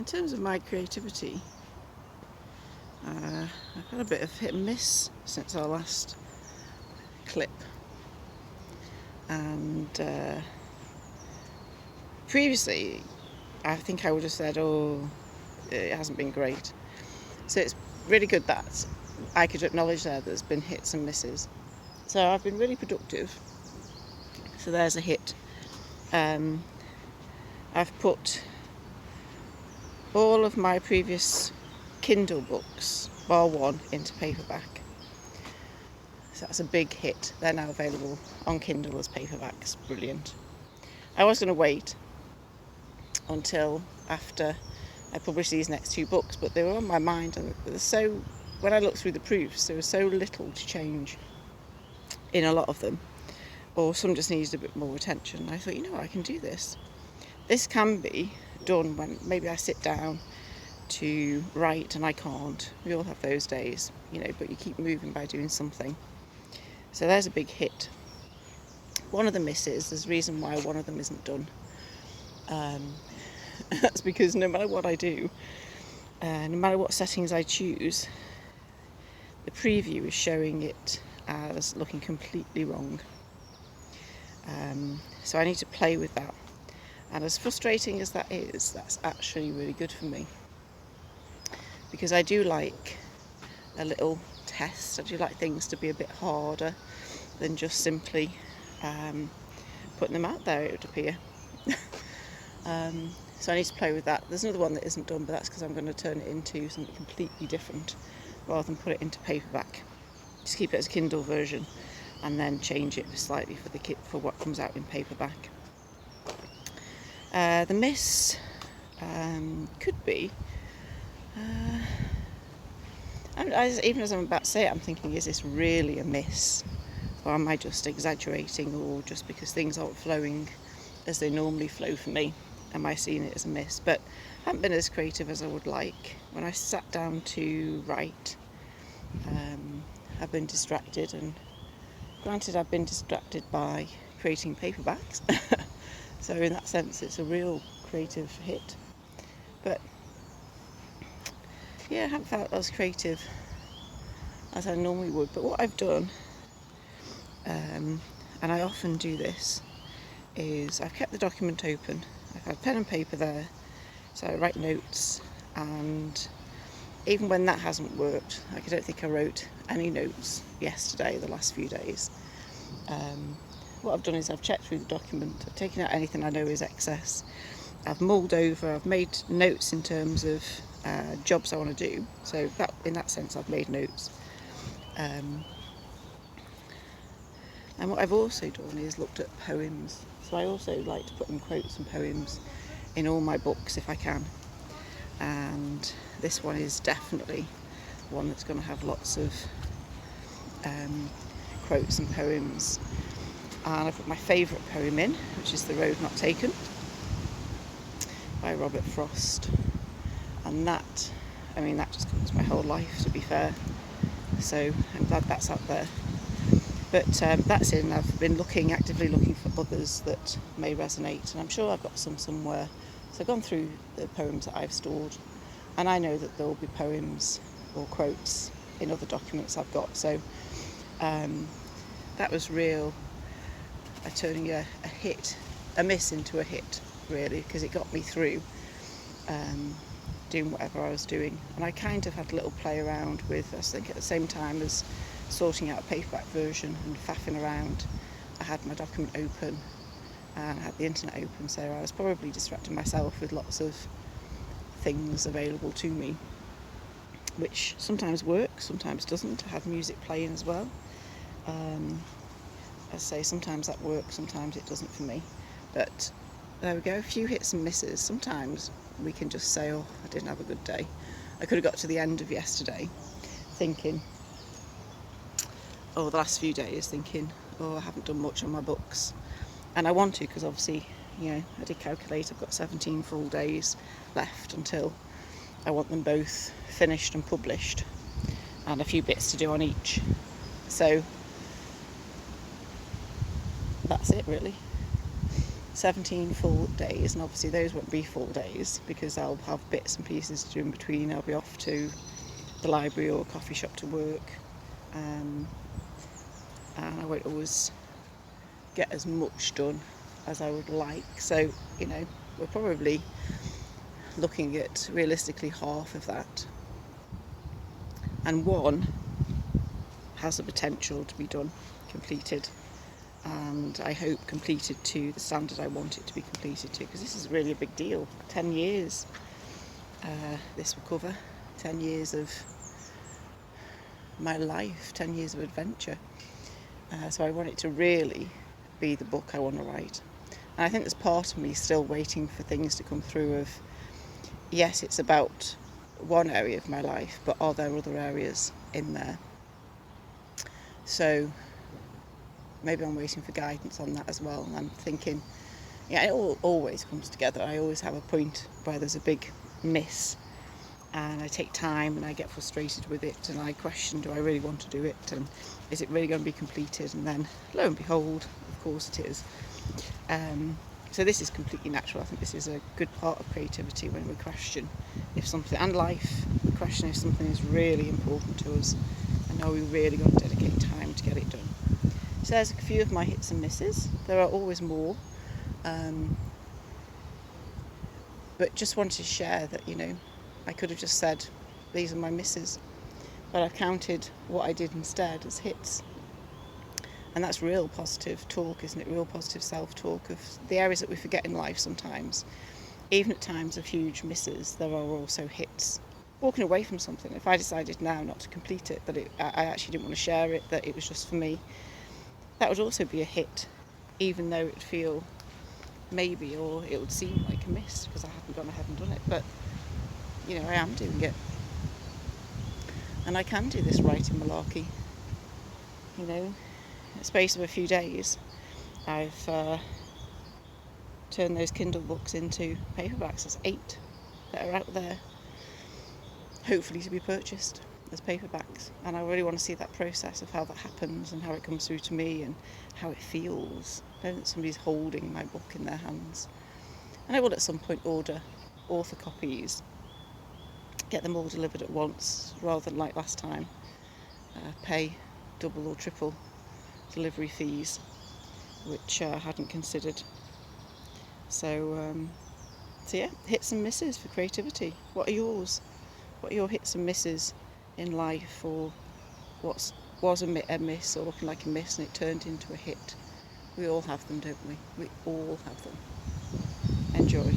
in terms of my creativity, I've had a bit of hit and miss since our last clip, and previously I think I would have said, oh, it hasn't been great. So it's really good that I could acknowledge there that there's been hits and misses. So I've been really productive. So there's a hit. I've put all of my previous Kindle books, bar one, into paperback. So that's a big hit. They're now available on Kindle as paperbacks. Brilliant. I was going to wait until after I published these next two books, but they were on my mind, and when I looked through the proofs, there was so little to change in a lot of them, or some just needed a bit more attention. I thought, I can do this. This can be done when maybe I sit down to write and I can't. We all have those days, but you keep moving by doing something. So there's a big hit. One of the misses, there's a reason why one of them isn't done. That's because no matter what I do, no matter what settings I choose, the preview is showing it as looking completely wrong. So I need to play with that. And as frustrating as that is, that's actually really good for me. Because I do like a little test. I do like things to be a bit harder than just simply putting them out there, it would appear. So I need to play with that. There's another one that isn't done, but that's because I'm going to turn it into something completely different rather than put it into paperback. Just keep it as a Kindle version and then change it slightly for what comes out in paperback. The miss could be, even as I'm about to say it, I'm thinking, is this really a miss? Or am I just exaggerating, or just because things aren't flowing as they normally flow for me, am I seeing it as a miss? But I haven't been as creative as I would like. When I sat down to write, I've been distracted, and granted I've been distracted by creating paperbacks. So in that sense it's a real creative hit. But yeah, I haven't felt as creative as I normally would. But what I've done, and I often do this, is I've kept the document open. I've had pen and paper there, so I write notes, and even when that hasn't worked, I don't think I wrote any notes yesterday, the last few days. What I've done is I've checked through the document, I've taken out anything I know is excess, I've mulled over, I've made notes in terms of jobs I want to do, so that in that sense I've made notes. And what I've also done is looked at poems, so I also like to put in quotes and poems in all my books if I can, and this one is definitely one that's going to have lots of quotes and poems. And I've put my favourite poem in, which is The Road Not Taken by Robert Frost, and that just covers my whole life, to be fair, so I'm glad that's out there. But that's it, and I've been actively looking for others that may resonate, and I'm sure I've got some somewhere. So I've gone through the poems that I've stored, and I know that there will be poems or quotes in other documents I've got. So that was real, turning a miss into a hit, really, because it got me through doing whatever I was doing. And I kind of had a little play around with, I think at the same time as sorting out a paperback version and faffing around, I had my document open and I had the internet open, so I was probably distracting myself with lots of things available to me, which sometimes works, sometimes doesn't. I had music playing as well. I say sometimes that works, sometimes it doesn't for me. But there we go, a few hits and misses. Sometimes we can just say, oh, I didn't have a good day. I could have got to the end of yesterday thinking, or the last few days thinking, oh, I haven't done much on my books. And I want to, because obviously, I did calculate, I've got 17 full days left until I want them both finished and published, and a few bits to do on each. So that's it, really. 17 full days, and obviously those won't be full days because I'll have bits and pieces to do in between. I'll be off to the library or a coffee shop to work, and I won't always get as much done as I would like. So, we're probably looking at realistically half of that. And one has the potential to be done, completed, and I hope completed to the standard I want it to be completed to, because this is really a big deal. 10 years this will cover, 10 years of my life, 10 years of adventure. So I want it to really be the book I want to write. And I think there's part of me still waiting for things to come through of, yes, it's about one area of my life, but are there other areas in there? So maybe I'm waiting for guidance on that as well. And I'm thinking, it always comes together. I always have a point where there's a big miss, and I take time and I get frustrated with it, and I question, do I really want to do it, and is it really going to be completed? And then lo and behold, of course it is. So this is completely natural. I think this is a good part of creativity, when we question if something, and life, we question if something is really important to us, and are we really going to dedicate time to get it done. So there's a few of my hits and misses. There are always more, but just wanted to share that, I could have just said, these are my misses, but I've counted what I did instead as hits. And that's real positive talk, isn't it? Real positive self-talk of the areas that we forget in life sometimes. Even at times of huge misses, there are also hits. Walking away from something, if I decided now not to complete it, that I actually didn't want to share it, that it was just for me, that would also be a hit, even though it would feel maybe, or it would seem like a miss because I hadn't gone ahead and done it. But, I am doing it. And I can do this writing malarkey. In the space of a few days, I've turned those Kindle books into paperbacks. There's 8 that are out there, hopefully to be purchased as paperbacks. And I really want to see that process of how that happens and how it comes through to me and how it feels. That somebody's holding my book in their hands. And I will at some point order author copies, get them all delivered at once rather than like last time, pay double or triple delivery fees, which I hadn't considered. So yeah, hits and misses for creativity. What are yours? What are your hits and misses in life, or what was a miss or looking like a miss and it turned into a hit? We all have them, don't we? We all have them. Enjoy.